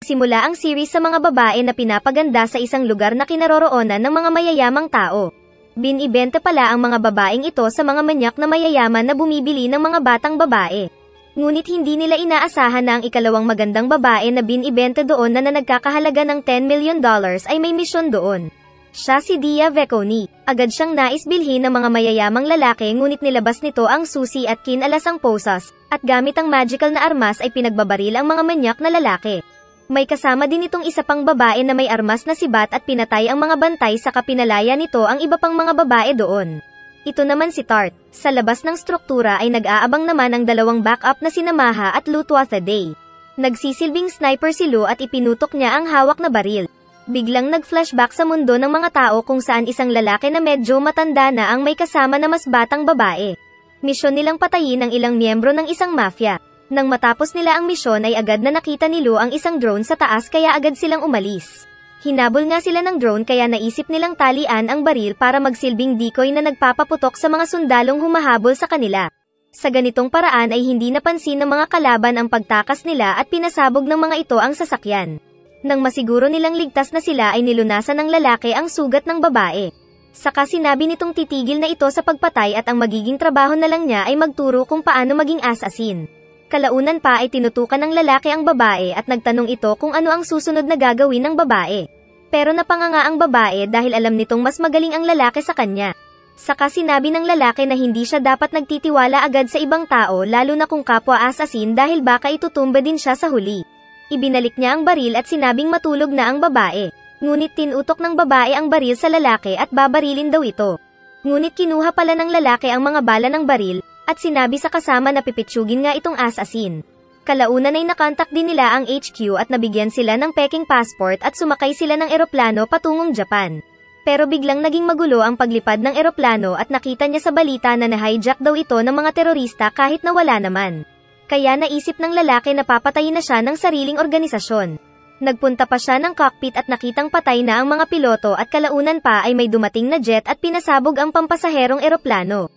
Nagsimula ang series sa mga babae na pinapaganda sa isang lugar na kinaroroonan ng mga mayayamang tao. Binibenta pala ang mga babaeng ito sa mga manyak na mayayaman na bumibili ng mga batang babae. Ngunit hindi nila inaasahan na ang ikalawang magandang babae na binibenta doon na nagkakahalaga ng $10 million ay may misyon doon. Siya si Dia Veconi. Agad siyang nais bilhin ng mga mayayamang lalaki ngunit nilabas nito ang susi at kinalasang posas, at gamit ang magical na armas ay pinagbabaril ang mga manyak na lalaki. May kasama din itong isa pang babae na may armas na sibat at pinatay ang mga bantay sa kapinalaya nito ang iba pang mga babae doon. Ito naman si Tart. Sa labas ng struktura ay nag-aabang naman ang dalawang backup na si Namaha at Lu Tuathaday. Nagsisilbing sniper si Lu at ipinutok niya ang hawak na baril. Biglang nag-flashback sa mundo ng mga tao kung saan isang lalaki na medyo matanda na ang may kasama na mas batang babae. Misyon nilang patayin ang ilang miyembro ng isang mafia. Nang matapos nila ang misyon ay agad na nakita ni Lu ang isang drone sa taas kaya agad silang umalis. Hinabol nga sila ng drone kaya naisip nilang talian ang baril para magsilbing decoy na nagpapaputok sa mga sundalong humahabol sa kanila. Sa ganitong paraan ay hindi napansin ng mga kalaban ang pagtakas nila at pinasabog ng mga ito ang sasakyan. Nang masiguro nilang ligtas na sila ay nilunasan ng lalaki ang sugat ng babae. Saka sinabi nitong titigil na ito sa pagpatay at ang magiging trabaho na lang niya ay magturo kung paano maging assassin. Kalaunan pa ay tinutukan ng lalaki ang babae at nagtanong ito kung ano ang susunod na gagawin ng babae. Pero napanganga ang babae dahil alam nitong mas magaling ang lalaki sa kanya. Saka sinabi ng lalaki na hindi siya dapat nagtitiwala agad sa ibang tao lalo na kung kapwa assassin dahil baka itutumba din siya sa huli. Ibinalik niya ang baril at sinabing matulog na ang babae. Ngunit tinutok ng babae ang baril sa lalaki at babarilin daw ito. Ngunit kinuha pala ng lalaki ang mga bala ng baril, at sinabi sa kasama na pipitsugin nga itong assassin. Kalaunan ay nakontak din nila ang HQ at nabigyan sila ng peking passport at sumakay sila ng eroplano patungong Japan. Pero biglang naging magulo ang paglipad ng eroplano at nakita niya sa balita na na-hijack daw ito ng mga terorista kahit na wala naman. Kaya naisip ng lalaki na papatayin na siya ng sariling organisasyon. Nagpunta pa siya ng cockpit at nakitang patay na ang mga piloto at kalaunan pa ay may dumating na jet at pinasabog ang pampasaherong eroplano.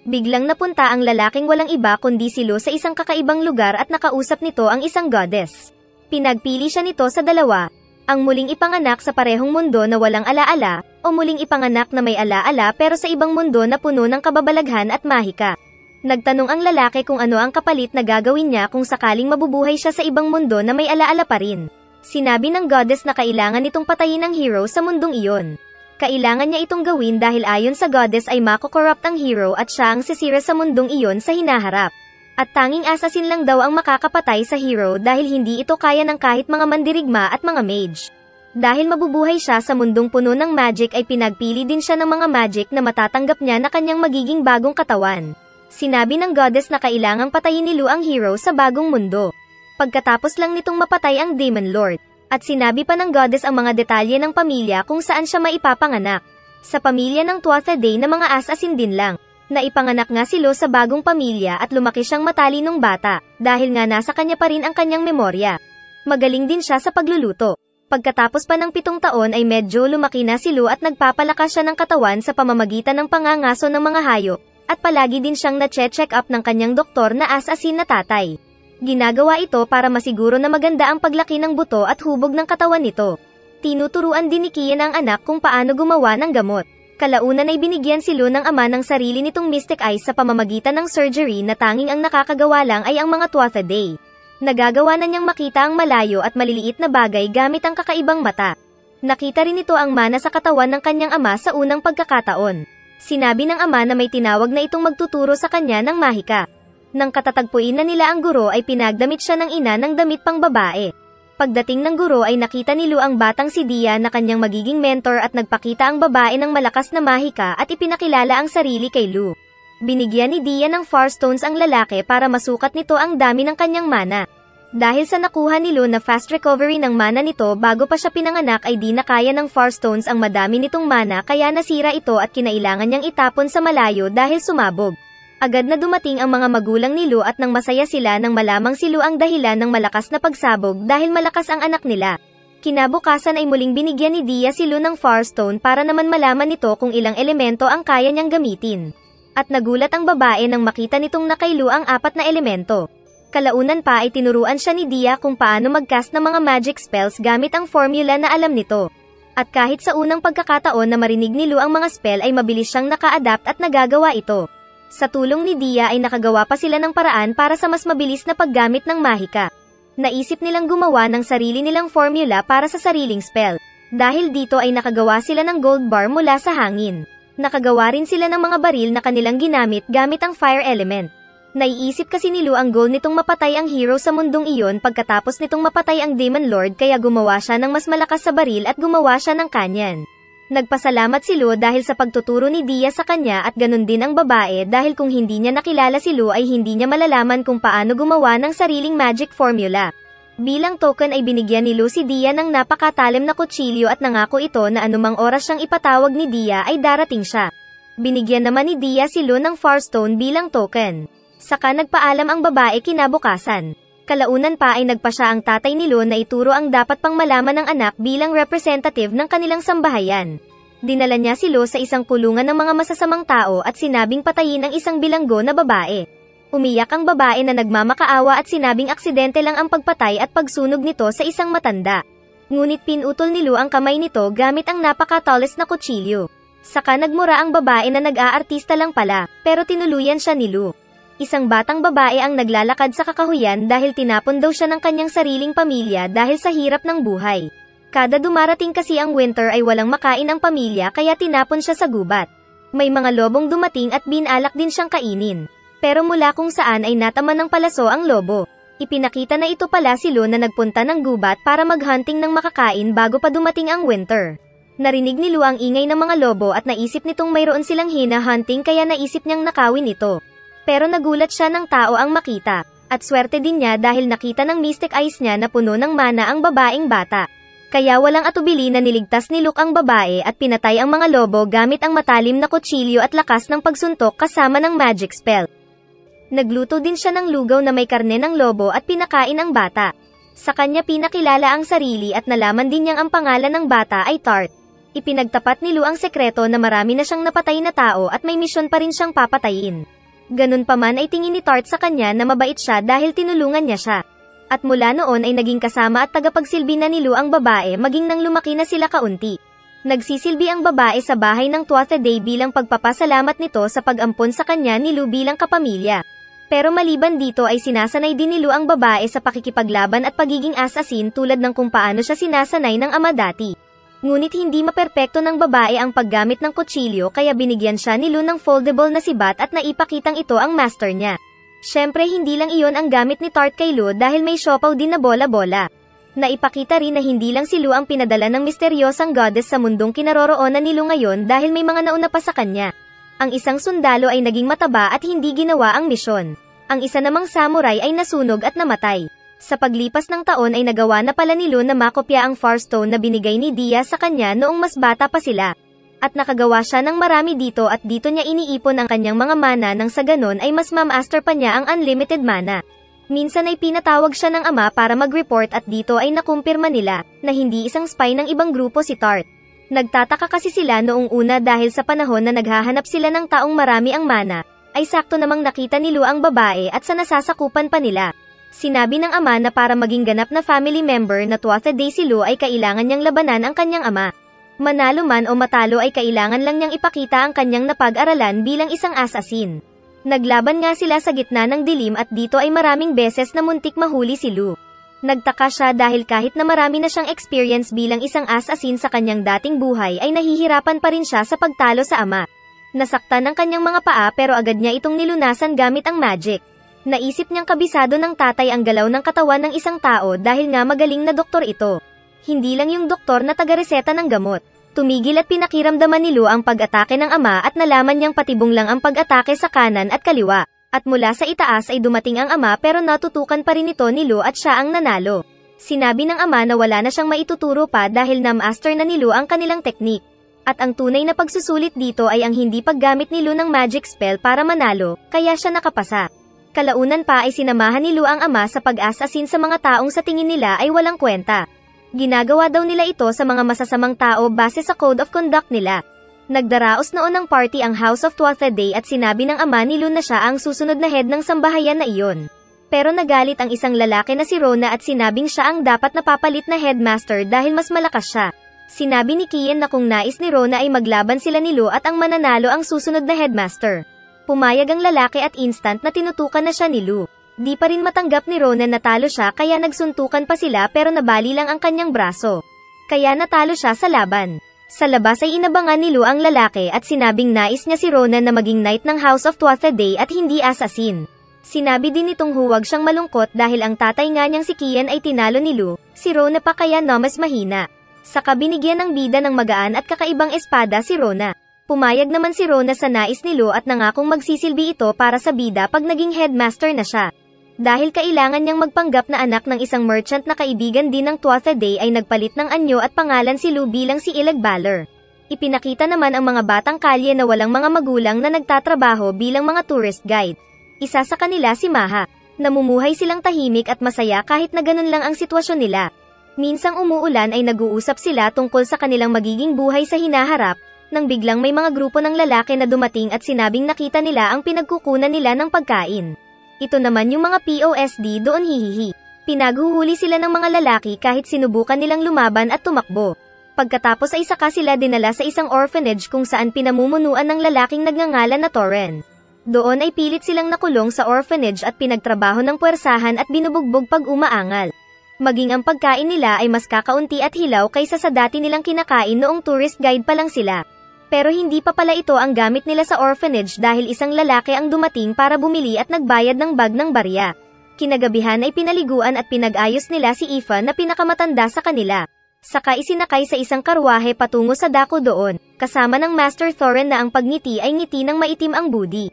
Biglang napunta ang lalaking walang iba kundi si Lu sa isang kakaibang lugar at nakausap nito ang isang goddess. Pinagpili siya nito sa dalawa, ang muling ipanganak sa parehong mundo na walang alaala, o muling ipanganak na may alaala pero sa ibang mundo na puno ng kababalaghan at mahika. Nagtanong ang lalaki kung ano ang kapalit na gagawin niya kung sakaling mabubuhay siya sa ibang mundo na may alaala pa rin. Sinabi ng goddess na kailangan itong patayin ng hero sa mundong iyon. Kailangan niya itong gawin dahil ayon sa goddess ay mako-corrupt ang hero at siya ang sisira sa mundong iyon sa hinaharap. At tanging assassin lang daw ang makakapatay sa hero dahil hindi ito kaya ng kahit mga mandirigma at mga mage. Dahil mabubuhay siya sa mundong puno ng magic ay pinagpili din siya ng mga magic na matatanggap niya na kanyang magiging bagong katawan. Sinabi ng goddess na kailangang patayin ni Lu ang hero sa bagong mundo. Pagkatapos lang nitong mapatay ang Demon Lord. At sinabi pa ng goddess ang mga detalye ng pamilya kung saan siya maipapanganak. Sa pamilya ng Tuathaday na mga assassin din lang. Naipanganak nga si Lu sa bagong pamilya at lumaki siyang matalinong bata, dahil nga nasa kanya pa rin ang kanyang memorya. Magaling din siya sa pagluluto. Pagkatapos pa ng 7 taon ay medyo lumaki na si Lu at nagpapalakas siya ng katawan sa pamamagitan ng pangangaso ng mga hayop, at palagi din siyang na-check up ng kanyang doktor na assassin na tatay. Ginagawa ito para masiguro na maganda ang paglaki ng buto at hubog ng katawan nito. Tinuturuan din ni Kian ang anak kung paano gumawa ng gamot. Kalaunan ay binigyan si Lu ng ama ng sarili nitong Mystic Eyes sa pamamagitan ng surgery na tanging ang nakakagawa lang ay ang mga Tuathaday. Nagagawa na niyang makita ang malayo at maliliit na bagay gamit ang kakaibang mata. Nakita rin ito ang mana sa katawan ng kanyang ama sa unang pagkakataon. Sinabi ng ama na may tinawag na itong magtuturo sa kanya ng mahika. Nang katatagpuin na nila ang guro ay pinagdamit siya ng ina ng damit pang babae. Pagdating ng guro ay nakita ni Lu ang batang si Dia na kanyang magiging mentor at nagpakita ang babae ng malakas na mahika at ipinakilala ang sarili kay Lu. Binigyan ni Dia ng Far Stones ang lalaki para masukat nito ang dami ng kanyang mana. Dahil sa nakuha ni Lu na fast recovery ng mana nito bago pa siya pinanganak ay di na kaya ng Far Stones ang madami nitong mana kaya nasira ito at kinailangan niyang itapon sa malayo dahil sumabog. Agad na dumating ang mga magulang ni Lu at nang masaya sila nang malamang si Lu ang dahilan ng malakas na pagsabog dahil malakas ang anak nila. Kinabukasan ay muling binigyan ni Dia si Lu ng Far Stone para naman malaman nito kung ilang elemento ang kaya niyang gamitin. At nagulat ang babae nang makita nitong na kay Lu ang 4 na elemento. Kalaunan pa ay tinuruan siya ni Dia kung paano mag-cast ng mga magic spells gamit ang formula na alam nito. At kahit sa unang pagkakataon na marinig ni Lu ang mga spell ay mabilis siyang naka-adapt at nagagawa ito. Sa tulong ni Dia ay nakagawa pa sila ng paraan para sa mas mabilis na paggamit ng mahika. Naisip nilang gumawa ng sarili nilang formula para sa sariling spell. Dahil dito ay nakagawa sila ng gold bar mula sa hangin. Nakagawa rin sila ng mga baril na kanilang ginamit gamit ang fire element. Naiisip kasi ni Lu ang goal nitong mapatay ang hero sa mundong iyon pagkatapos nitong mapatay ang Demon Lord kaya gumawa siya ng mas malakas sa baril at gumawa siya ng kanyan. Nagpasalamat si Lu dahil sa pagtuturo ni Dia sa kanya at ganun din ang babae dahil kung hindi niya nakilala si Lu ay hindi niya malalaman kung paano gumawa ng sariling magic formula. Bilang token ay binigyan ni Lu si Dia ng napakatalim na kutsilyo at nangako ito na anumang oras siyang ipatawag ni Dia ay darating siya. Binigyan naman ni Dia si Lu ng Farstone bilang token. Saka nagpaalam ang babae kinabukasan. Kalaunan pa ay nagpa siya ang tatay ni Lu na ituro ang dapat pang malaman ng anak bilang representative ng kanilang sambahayan. Dinala niya si Lu sa isang kulungan ng mga masasamang tao at sinabing patayin ang isang bilanggo na babae. Umiyak ang babae na nagmamakaawa at sinabing aksidente lang ang pagpatay at pagsunog nito sa isang matanda. Ngunit pinutol ni Lu ang kamay nito gamit ang napakatalis na kutsilyo. Saka nagmura ang babae na nag-aartista lang pala, pero tinuluyan siya ni Lu. Isang batang babae ang naglalakad sa kakahuyan dahil tinapon daw siya ng kanyang sariling pamilya dahil sa hirap ng buhay. Kada dumarating kasi ang winter ay walang makain ang pamilya kaya tinapon siya sa gubat. May mga lobong dumating at binalak din siyang kainin. Pero mula kung saan ay nataman ng palaso ang lobo. Ipinakita na ito pala si Lu na nagpunta ng gubat para maghunting ng makakain bago pa dumating ang winter. Narinig ni Lu ang ingay ng mga lobo at naisip nitong mayroon silang hina-hunting kaya naisip niyang nakawin ito. Pero nagulat siya ng tao ang makita, at swerte din niya dahil nakita ng mystic eyes niya na puno ng mana ang babaeng bata. Kaya walang atubili na niligtas ni Luke ang babae at pinatay ang mga lobo gamit ang matalim na kutsilyo at lakas ng pagsuntok kasama ng magic spell. Nagluto din siya ng lugaw na may karne ng lobo at pinakain ang bata. Sa kanya pinakilala ang sarili at nalaman din niyang ang pangalan ng bata ay Tart. Ipinagtapat ni Lu ang sekreto na marami na siyang napatay na tao at may misyon pa rin siyang papatayin. Ganun pa man ay tingin ni Tart sa kanya na mabait siya dahil tinulungan niya siya. At mula noon ay naging kasama at tagapagsilbi na ni Lu ang babae maging nang lumaki na sila kaunti. Nagsisilbi ang babae sa bahay ng Twatha Day bilang pagpapasalamat nito sa pag-ampon sa kanya ni Lu bilang kapamilya. Pero maliban dito ay sinasanay din ni Lu ang babae sa pakikipaglaban at pagiging assassin tulad ng kung paano siya sinasanay ng ama dati. Ngunit hindi maperpekto ng babae ang paggamit ng kutsilyo kaya binigyan siya ni Lu ng foldable na sibat at naipakitang ito ang master niya. Syempre hindi lang iyon ang gamit ni Tart kay Lu dahil may siopaw din na bola-bola. Naipakita rin na hindi lang si Lu ang pinadala ng misteryosang goddess sa mundong kinaroroonan ni Lu ngayon dahil may mga nauna pa sa kanya. Ang isang sundalo ay naging mataba at hindi ginawa ang misyon. Ang isa namang samurai ay nasunog at namatay. Sa paglipas ng taon ay nagawa na pala ni Lu na makopya ang Farstone na binigay ni Dia sa kanya noong mas bata pa sila. At nakagawa siya ng marami dito at dito niya iniipon ang kanyang mga mana nang sa ganon ay mas ma-master pa niya ang unlimited mana. Minsan ay pinatawag siya ng ama para mag-report at dito ay nakumpirma nila na hindi isang spy ng ibang grupo si Tart. Nagtataka kasi sila noong una dahil sa panahon na naghahanap sila ng taong marami ang mana, ay sakto namang nakita ni Lu ang babae at sa nasasakupan pa nila. Sinabi ng ama na para maging ganap na family member na Twatha Day si Lu ay kailangan niyang labanan ang kanyang ama. Manalo man o matalo ay kailangan lang niyang ipakita ang kanyang napag-aralan bilang isang assassin. Naglaban nga sila sa gitna ng dilim at dito ay maraming beses na muntik mahuli si Lu. Nagtaka siya dahil kahit na marami na siyang experience bilang isang assassin sa kanyang dating buhay ay nahihirapan pa rin siya sa pagtalo sa ama. Nasaktan ang kanyang mga paa pero agad niya itong nilunasan gamit ang magic. Naisip niyang kabisado ng tatay ang galaw ng katawan ng isang tao dahil nga magaling na doktor ito. Hindi lang yung doktor na taga-reseta ng gamot. Tumigil at pinakiramdaman ni Lu ang pag-atake ng ama at nalaman niyang patibong lang ang pag-atake sa kanan at kaliwa. At mula sa itaas ay dumating ang ama pero natutukan pa rin ito ni Lu at siya ang nanalo. Sinabi ng ama na wala na siyang maituturo pa dahil na-master na ni Lu ang kanilang teknik. At ang tunay na pagsusulit dito ay ang hindi paggamit ni Lu ng magic spell para manalo, kaya siya nakapasa. Kalaunan pa ay sinamahan ni Lu ang ama sa pag-assassin sa mga taong sa tingin nila ay walang kwenta. Ginagawa daw nila ito sa mga masasamang tao base sa code of conduct nila. Nagdaraos noon ng party ang House of Twatha Day at sinabi ng ama ni Lu na siya ang susunod na head ng sambahayan na iyon. Pero nagalit ang isang lalaki na si Rona at sinabing siya ang dapat napapalit na headmaster dahil mas malakas siya. Sinabi ni Kian na kung nais ni Rona ay maglaban sila ni Lu at ang mananalo ang susunod na headmaster. Pumayag ang lalaki at instant na tinutukan na siya ni Lu. Di pa rin matanggap ni Rona na talo siya kaya nagsuntukan pa sila pero nabali lang ang kanyang braso. Kaya natalo siya sa laban. Sa labas ay inabangan ni Lu ang lalaki at sinabing nais niya si Rona na maging knight ng House of Tuatha Dé at hindi assassin. Sinabi din nitong huwag siyang malungkot dahil ang tatay nga niyang si Kian ay tinalo ni Lu, si Rona pa kaya na mas mahina. Saka binigyan ng bida ng magaan at kakaibang espada si Rona. Pumayag naman si Rona sa nais ni Lu at nangakong magsisilbi ito para sa bida pag naging headmaster na siya. Dahil kailangan niyang magpanggap na anak ng isang merchant na kaibigan din ng Tuatha Dé ay nagpalit ng anyo at pangalan si Lu bilang si Ilag Balor. Ipinakita naman ang mga batang kalye na walang mga magulang na nagtatrabaho bilang mga tourist guide. Isa sa kanila si Maha. Namumuhay silang tahimik at masaya kahit na ganun lang ang sitwasyon nila. Minsang umuulan ay nag-uusap sila tungkol sa kanilang magiging buhay sa hinaharap, nang biglang may mga grupo ng lalaki na dumating at sinabing nakita nila ang pinagkukunan nila ng pagkain. Ito naman yung mga POSD doon hihihi. Pinaghuhuli sila ng mga lalaki kahit sinubukan nilang lumaban at tumakbo. Pagkatapos ay saka sila dinala sa isang orphanage kung saan pinamumunuan ng lalaking nagngangalan na Torren. Doon ay pilit silang nakulong sa orphanage at pinagtrabaho ng puwersahan at binubugbog pag umaangal. Maging ang pagkain nila ay mas kakaunti at hilaw kaysa sa dati nilang kinakain noong tourist guide pa lang sila. Pero hindi pa pala ito ang gamit nila sa orphanage dahil isang lalaki ang dumating para bumili at nagbayad ng bag ng barya. Kinagabihan ay pinaliguan at pinag-ayos nila si Aoife na pinakamatanda sa kanila. Saka isinakay sa isang karwahe patungo sa dako doon, kasama ng Master Thorin na ang pagngiti ay ngiti ng maitim ang budi.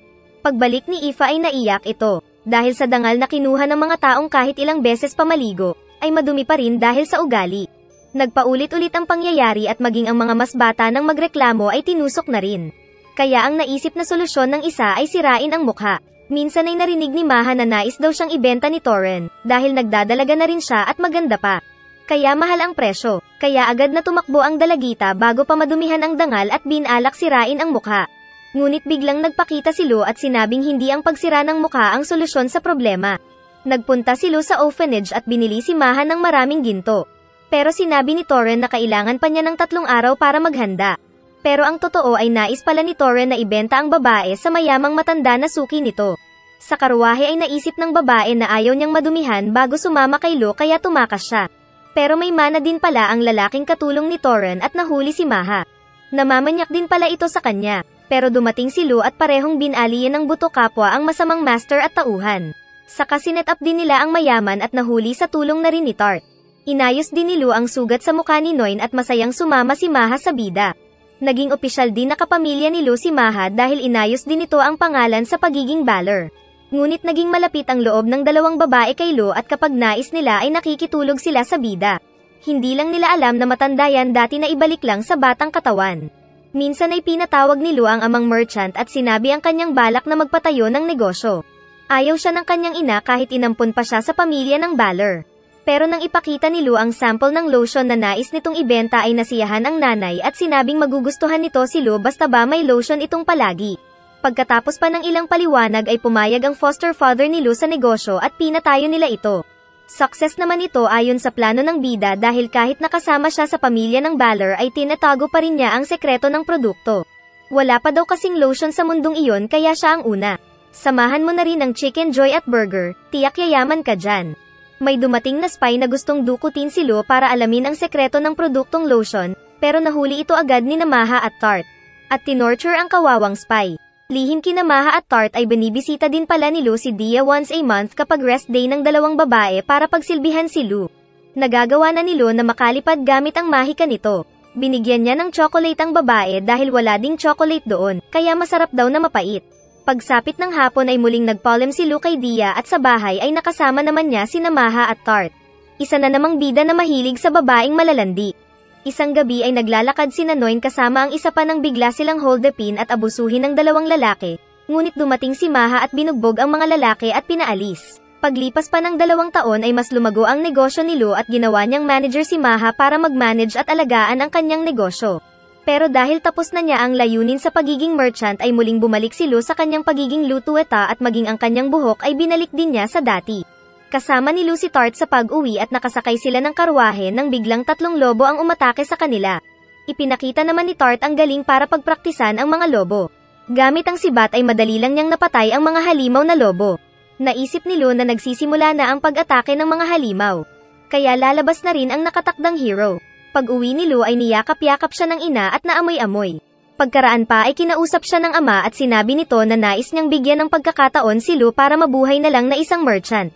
Pagbalik ni Aoife ay naiyak ito, dahil sa dangal na kinuha ng mga taong kahit ilang beses pamaligo, ay madumi pa rin dahil sa ugali. Nagpaulit-ulit ang pangyayari at maging ang mga mas bata ng magreklamo ay tinusok na rin. Kaya ang naisip na solusyon ng isa ay sirain ang mukha. Minsan ay narinig ni Maha na nais daw siyang ibenta ni Torren, dahil nagdadalaga na rin siya at maganda pa. Kaya mahal ang presyo, kaya agad na tumakbo ang dalagita bago pa madumihan ang dangal at binalak sirain ang mukha. Ngunit biglang nagpakita si Lu at sinabing hindi ang pagsira ng mukha ang solusyon sa problema. Nagpunta si Lu sa orphanage at binili si Maha ng maraming ginto. Pero sinabi ni Torren na kailangan pa niya ng 3 araw para maghanda. Pero ang totoo ay nais pala ni Torren na ibenta ang babae sa mayamang matanda na suki nito. Sa karwahe ay naisip ng babae na ayaw niyang madumihan bago sumama kay Lu kaya tumakas siya. Pero may mana din pala ang lalaking katulong ni Torren at nahuli si Maha. Namamanyak din pala ito sa kanya. Pero dumating si Lu at parehong binaliyan ng buto kapwa ang masamang master at tauhan. Saka sinet up din nila ang mayaman at nahuli sa tulong na rin ni Tart. Inayos din ni Lu ang sugat sa mukha ni Noin at masayang sumama si Maha sa bida. Naging opisyal din na kapamilya ni Lu si Maha dahil inayos din ito ang pangalan sa pagiging Balor. Ngunit naging malapit ang loob ng 2 babae kay Lu at kapag nais nila ay nakikitulog sila sa bida. Hindi lang nila alam na matanda yan dati na ibalik lang sa batang katawan. Minsan ay pinatawag ni Lu ang amang merchant at sinabi ang kanyang balak na magpatayo ng negosyo. Ayaw siya ng kanyang ina kahit inampun pa siya sa pamilya ng Balor. Pero nang ipakita ni Lu ang sample ng lotion na nais nitong ibenta ay nasiyahan ang nanay at sinabing magugustuhan nito si Lu basta ba may lotion itong palagi. Pagkatapos pa ng ilang paliwanag ay pumayag ang foster father ni Lu sa negosyo at pinatayo nila ito. Success naman ito ayon sa plano ng bida dahil kahit nakasama siya sa pamilya ng Balor ay tinatago pa rin niya ang sekreto ng produkto. Wala pa daw kasing lotion sa mundong iyon kaya siya ang una. Samahan mo na rin ang Chicken Joy at Burger, tiyak yayaman ka dyan. May dumating na spy na gustong dukutin si Lu para alamin ang sekreto ng produktong lotion, pero nahuli ito agad ni Maha at Tart. At tinorture ang kawawang spy. Lihim kina Maha at Tart ay binibisita din pala ni Lu si Dia once a month kapag rest day ng 2 babae para pagsilbihan si Lu. Nagagawa na ni Lu na makalipad gamit ang mahika nito. Binigyan niya ng chocolate ang babae dahil wala ding chocolate doon, kaya masarap daw na mapait. Pagsapit ng hapon ay muling nagpolem si Lu kay Dia at sa bahay ay nakasama naman niya sina Maha at Tart. Isa na namang bida na mahilig sa babaeng malalandi. Isang gabi ay naglalakad si Noin kasama ang isa pa nang bigla silang holdupin at abusuhin ng 2 lalaki, ngunit dumating si Maha at binugbog ang mga lalaki at pinaalis. Paglipas pa ng 2 taon ay mas lumago ang negosyo ni Lu at ginawa niyang manager si Maha para mag-manage at alagaan ang kanyang negosyo. Pero dahil tapos na niya ang layunin sa pagiging merchant ay muling bumalik si Lu sa kanyang pagiging lutueta at maging ang kanyang buhok ay binalik din niya sa dati. Kasama ni Lu si Tart sa pag-uwi at nakasakay sila ng karwahe nang biglang 3 lobo ang umatake sa kanila. Ipinakita naman ni Tart ang galing para pagpraktisan ang mga lobo. Gamit ang sibat ay madali lang niyang napatay ang mga halimaw na lobo. Naisip ni Lu na nagsisimula na ang pag-atake ng mga halimaw. Kaya lalabas na rin ang nakatakdang hero. Pag-uwi ni Lu ay niyakap-yakap siya ng ina at naamoy-amoy. Pagkaraan pa ay kinausap siya ng ama at sinabi nito na nais niyang bigyan ng pagkakataon si Lu para mabuhay na lang na isang merchant.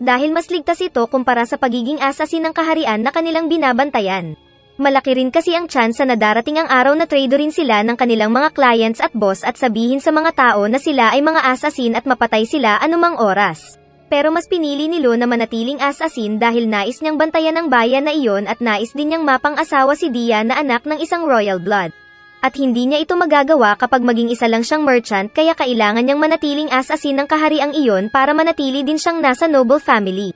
Dahil mas ligtas ito kumpara sa pagiging assassin ng kaharian na kanilang binabantayan. Malaki rin kasi ang tsansa na darating ang araw na tradeorin sila ng kanilang mga clients at boss at sabihin sa mga tao na sila ay mga assassin at mapatay sila anumang oras. Pero mas pinili ni Lu na manatiling assassin dahil nais niyang bantayan ang bayan na iyon at nais din niyang mapang-asawa si Dia na anak ng isang royal blood. At hindi niya ito magagawa kapag maging isa lang siyang merchant kaya kailangan niyang manatiling assassin ng kahariang iyon para manatili din siyang nasa noble family.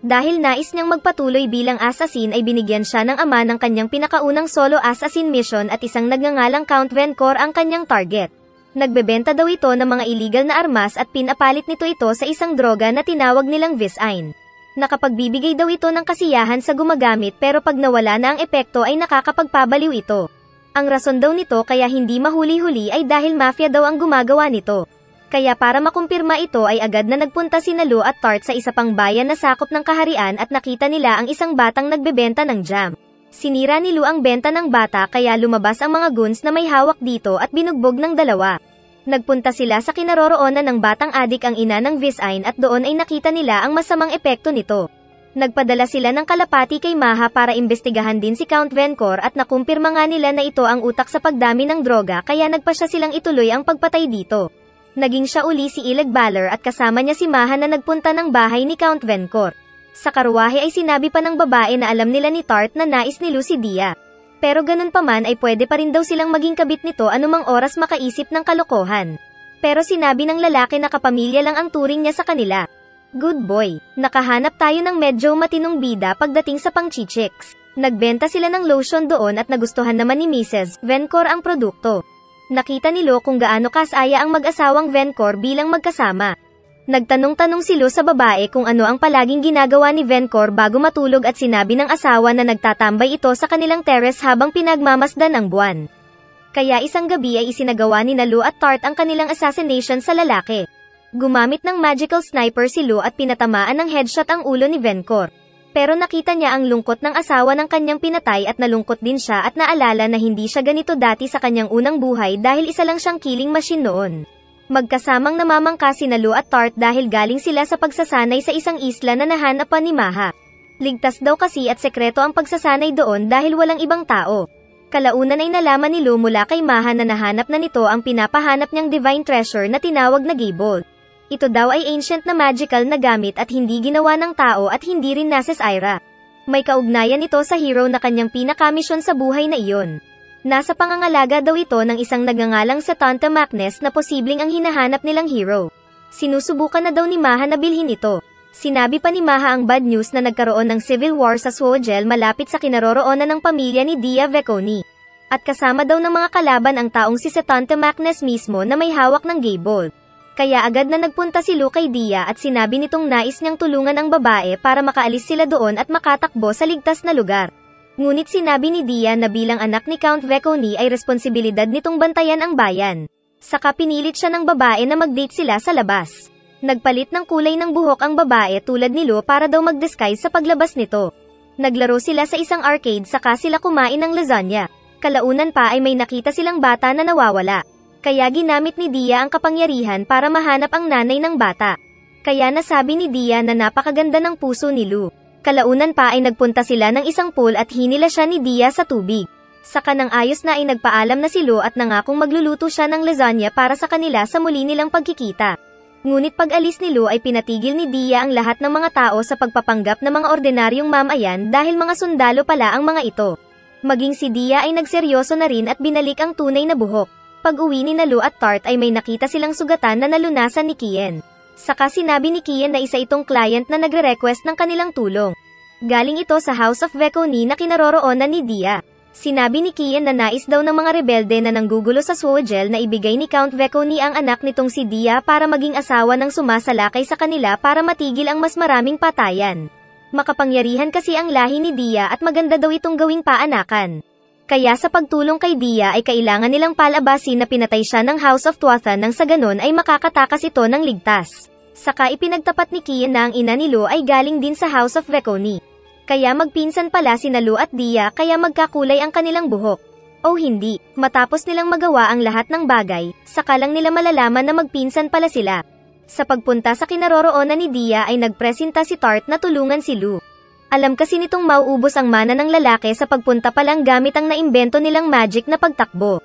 Dahil nais niyang magpatuloy bilang assassin ay binigyan siya ng ama ng kanyang pinakaunang solo assassin mission at isang nagngangalang Count Vencor ang kanyang target. Nagbebenta daw ito ng mga illegal na armas at pinapalit nito ito sa isang droga na tinawag nilang Visine. Nakapagbibigay daw ito ng kasiyahan sa gumagamit pero pag nawala na ang epekto ay nakakapagpabaliw ito. Ang rason daw nito kaya hindi mahuli-huli ay dahil mafia daw ang gumagawa nito. Kaya para makumpirma ito ay agad na nagpunta si Lu at Tart sa isa pang bayan na sakop ng kaharian at nakita nila ang isang batang nagbebenta ng jam. Sinira ni Lu ang benta ng bata kaya lumabas ang mga goons na may hawak dito at binugbog ng dalawa. Nagpunta sila sa kinaroroonan ng batang adik ang ina ng Visine at doon ay nakita nila ang masamang epekto nito. Nagpadala sila ng kalapati kay Maha para imbestigahan din si Count Vencor at nakumpirma nga nila na ito ang utak sa pagdami ng droga kaya nagpasya silang ituloy ang pagpatay dito. Naging siya uli si Ileg Baller at kasama niya si Maha na nagpunta ng bahay ni Count Vencor. Sa karwahe ay sinabi pa ng babae na alam nila ni Tart na nais ni Lu si Dia. Pero ganun pa man ay pwede pa rin daw silang maging kabit nito anumang oras makaisip ng kalokohan. Pero sinabi ng lalaki na kapamilya lang ang turing niya sa kanila. Good boy, nakahanap tayo ng medyo matinong bida pagdating sa pangchichicks. Nagbenta sila ng lotion doon at nagustuhan naman ni Mrs. Vencor ang produkto. Nakita ni Lu kung gaano kasaya ang mag-asawang Vencor bilang magkasama. Nagtanong-tanong si Lu sa babae kung ano ang palaging ginagawa ni Vencor bago matulog at sinabi ng asawa na nagtatambay ito sa kanilang terrace habang pinagmamasdan ang buwan. Kaya isang gabi ay isinagawa ni Lu at Tart ang kanilang assassination sa lalaki. Gumamit ng magical sniper si Lu at pinatamaan ng headshot ang ulo ni Vencor. Pero nakita niya ang lungkot ng asawa ng kanyang pinatay at nalungkot din siya at naalala na hindi siya ganito dati sa kanyang unang buhay dahil isa lang siyang killing machine noon. Magkasamang namamangka si Lu at Tart dahil galing sila sa pagsasanay sa isang isla na nahanapan ni Maha. Ligtas daw kasi at sekreto ang pagsasanay doon dahil walang ibang tao. Kalaunan ay nalaman ni Lu mula kay Maha na nahanap na nito ang pinapahanap niyang divine treasure na tinawag na Gable. Ito daw ay ancient na magical na gamit at hindi ginawa ng tao at hindi rin nasa Syra. May kaugnayan ito sa hero na kanyang pinakamisyon sa buhay na iyon. Nasa pangangalaga daw ito ng isang nagngangalang sa Tanta Macnes na posibleng ang hinahanap nilang hero. Sinusubukan na daw ni Maha na bilhin ito. Sinabi pa ni Maha ang bad news na nagkaroon ng civil war sa Swogel malapit sa kinaroroonan ng pamilya ni Dia Veconi. At kasama daw ng mga kalaban ang taong si Tanta Macnes mismo na may hawak ng Gable. Kaya agad na nagpunta si Lu kay Dia at sinabi nitong nais niyang tulungan ang babae para makaalis sila doon at makatakbo sa ligtas na lugar. Ngunit sinabi ni Dia na bilang anak ni Count Veconi ay responsibilidad nitong bantayan ang bayan. Saka pinilit siya ng babae na mag-date sila sa labas. Nagpalit ng kulay ng buhok ang babae tulad ni Lu para daw mag-disguise sa paglabas nito. Naglaro sila sa isang arcade saka sila kumain ng lasagna. Kalaunan pa ay may nakita silang bata na nawawala. Kaya ginamit ni Dia ang kapangyarihan para mahanap ang nanay ng bata. Kaya nasabi ni Dia na napakaganda ng puso ni Lu. Kalaunan pa ay nagpunta sila ng isang pool at hinila siya ni Dia sa tubig. Saka nang ayos na ay nagpaalam na si Lu at nangakong magluluto siya ng lasagna para sa kanila sa muli nilang pagkikita. Ngunit pag-alis ni Lu ay pinatigil ni Dia ang lahat ng mga tao sa pagpapanggap ng mga ordinaryong mamayan dahil mga sundalo pala ang mga ito. Maging si Dia ay nagseryoso na rin at binalik ang tunay na buhok. Pag-uwi ni Lu at Tart ay may nakita silang sugatan na nalunasan ni Kian. Saka sinabi ni Kian na isa itong client na nagre-request ng kanilang tulong. Galing ito sa House of Veconi na kinaroroonan ni Dia. Sinabi ni Kian na nais daw ng mga rebelde na nanggugulo sa Swojel na ibigay ni Count Vekoni ang anak nitong si Dia para maging asawa ng sumasalakay sa kanila para matigil ang mas maraming patayan. Makapangyarihan kasi ang lahi ni Dia at maganda daw itong gawing paanakan. Kaya sa pagtulong kay Dia ay kailangan nilang palabasin na pinatay siya ng House of Tuatha nang sa ganon ay makakatakas ito ng ligtas. Saka ipinagtapat ni Kian na ang ina ni Lu ay galing din sa House of Vekoni. Kaya magpinsan pala sina Lu at Dia kaya magkakulay ang kanilang buhok. O hindi, matapos nilang magawa ang lahat ng bagay, saka lang nila malalaman na magpinsan pala sila. Sa pagpunta sa kinaroroonan ni Dia ay nagpresenta si Tart na tulungan si Lu. Alam kasi nitong mauubos ang mana ng lalaki sa pagpunta palang gamit ang naimbento nilang magic na pagtakbo.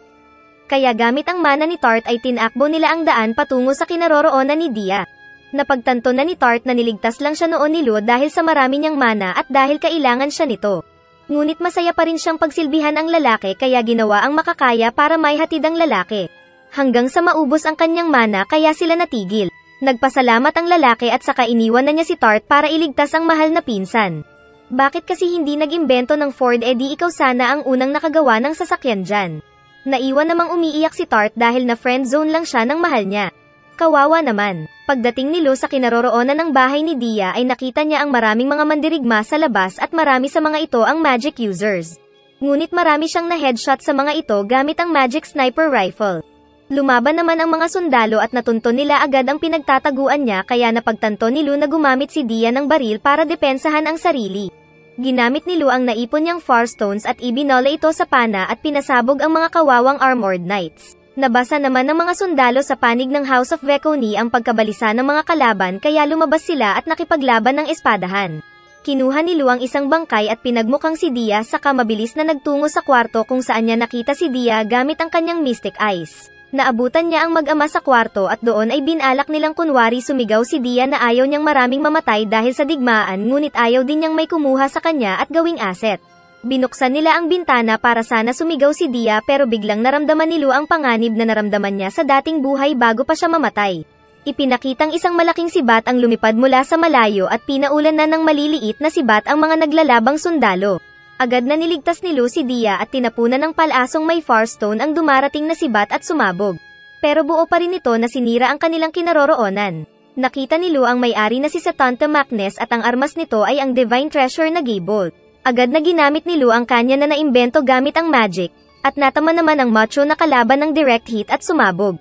Kaya gamit ang mana ni Tart ay tinakbo nila ang daan patungo sa kinaroroonan ni Dia. Napagtanto na ni Tart na niligtas lang siya noon ni Lu dahil sa marami niyang mana at dahil kailangan siya nito. Ngunit masaya pa rin siyang pagsilbihan ang lalaki kaya ginawa ang makakaya para maihatid ang lalaki. Hanggang sa maubos ang kanyang mana kaya sila natigil. Nagpasalamat ang lalaki at saka iniwan na niya si Tart para iligtas ang mahal na pinsan. Bakit kasi hindi nag-imbento ng Ford di ikaw sana ang unang nakagawa ng sasakyan dyan? Naiwan namang umiiyak si Tart dahil na friend zone lang siya ng mahal niya. Kawawa naman. Pagdating ni Lu sa kinaroroonan ng bahay ni Dia ay nakita niya ang maraming mga mandirigma sa labas at marami sa mga ito ang magic users. Ngunit marami siyang na-headshot sa mga ito gamit ang magic sniper rifle. Lumaban naman ang mga sundalo at natunto nila agad ang pinagtataguan niya kaya napagtanto ni Lu na gumamit si Dia ng baril para depensahan ang sarili. Ginamit ni Lu ang naipon niyang Farstones at ibinola ito sa pana at pinasabog ang mga kawawang armored knights. Nabasa naman ng mga sundalo sa panig ng House of Vekoni ang pagkabalisa ng mga kalaban kaya lumabas sila at nakipaglaban ng espadahan. Kinuha ni Lu ang isang bangkay at pinagmukhang si Dia saka mabilis na nagtungo sa kwarto kung saan niya nakita si Dia gamit ang kanyang mystic eyes. Naabutan niya ang mag-ama sa kwarto at doon ay binalak nilang kunwari sumigaw si Dia na ayaw niyang maraming mamatay dahil sa digmaan ngunit ayaw din niyang may kumuha sa kanya at gawing asset. Binuksan nila ang bintana para sana sumigaw si Dia pero biglang naramdaman ni Lu ang panganib na naramdaman niya sa dating buhay bago pa siya mamatay. Ipinakitang isang malaking sibat ang lumipad mula sa malayo at pinaulan na ng maliliit na sibat ang mga naglalabang sundalo. Agad na niligtas ni Lu si Dia at tinapunan ng palasong may Farstone ang dumarating na sibat at sumabog. Pero buo pa rin ito na sinira ang kanilang kinaroroonan. Nakita ni Lu ang may-ari na si Setanta Macnes at ang armas nito ay ang Divine Treasure na Gable. Agad na ginamit ni Lu ang kanya na naimbento gamit ang magic, at natama naman ang macho na kalaban ng direct hit at sumabog.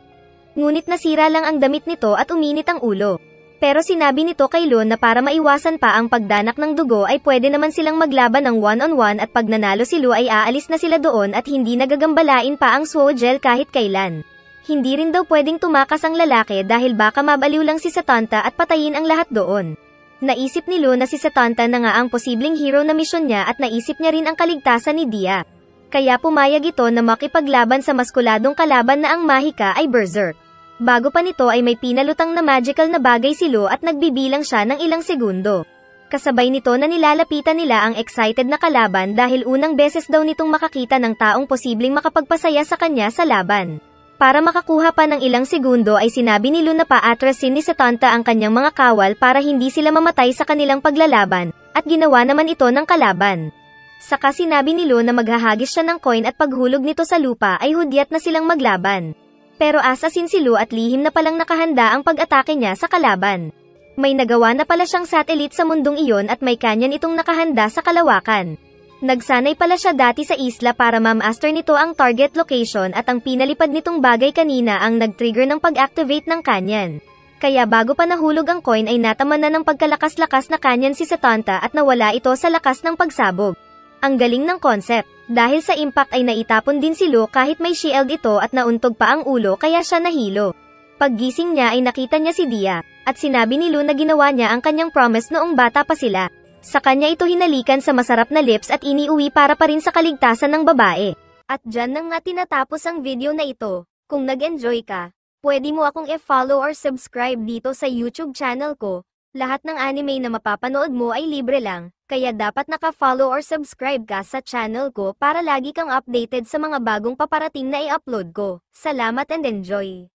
Ngunit nasira lang ang damit nito at uminit ang ulo. Pero sinabi nito kay Lu na para maiwasan pa ang pagdanak ng dugo ay pwede naman silang maglaban ng one-on-one at pag nanalo si Lu ay aalis na sila doon at hindi nagagambalain pa ang Swojel kahit kailan. Hindi rin daw pwedeng tumakas ang lalaki dahil baka mabaliw lang si Setanta at patayin ang lahat doon. Naisip ni Lu na si Setanta na nga ang posibleng hero na misyon niya at naisip niya rin ang kaligtasan ni Dia. Kaya pumayag ito na makipaglaban sa maskuladong kalaban na ang Mahika ay Berserk. Bago pa nito ay may pinalutang na magical na bagay si Lu at nagbibilang siya ng ilang segundo. Kasabay nito na nilalapitan nila ang excited na kalaban dahil unang beses daw nitong makakita ng taong posibleng makapagpasaya sa kanya sa laban. Para makakuha pa ng ilang segundo ay sinabi ni Lu na pa-atresin ni Setanta ang kanyang mga kawal para hindi sila mamatay sa kanilang paglalaban, at ginawa naman ito ng kalaban. Saka sinabi ni Lu na maghahagis siya ng coin at paghulog nito sa lupa ay hudyat na silang maglaban. Pero asasin si Lu at lihim na palang nakahanda ang pag-atake niya sa kalaban. May nagawa na pala siyang satellite sa mundong iyon at may kanyan itong nakahanda sa kalawakan. Nagsanay pala siya dati sa isla para ma-master nito ang target location at ang pinalipad nitong bagay kanina ang nag-trigger ng pag-activate ng kanyan. Kaya bago pa nahulog ang coin ay natama na ng pagkalakas-lakas na kanyan si Setanta at nawala ito sa lakas ng pagsabog. Ang galing ng concept. Dahil sa impact ay naitapon din si Lu kahit may shield ito at nauntog pa ang ulo kaya siya nahilo. Paggising niya ay nakita niya si Dia, at sinabi ni Lu na ginawa niya ang kanyang promise noong bata pa sila. Sa kanya ito hinalikan sa masarap na lips at iniuwi para pa rin sa kaligtasan ng babae. At dyan nang nga tinatapos ang video na ito. Kung nag-enjoy ka, pwede mo akong i-follow or subscribe dito sa YouTube channel ko. Lahat ng anime na mapapanood mo ay libre lang, kaya dapat naka-follow or subscribe ka sa channel ko para lagi kang updated sa mga bagong paparating na i-upload ko. Salamat and enjoy!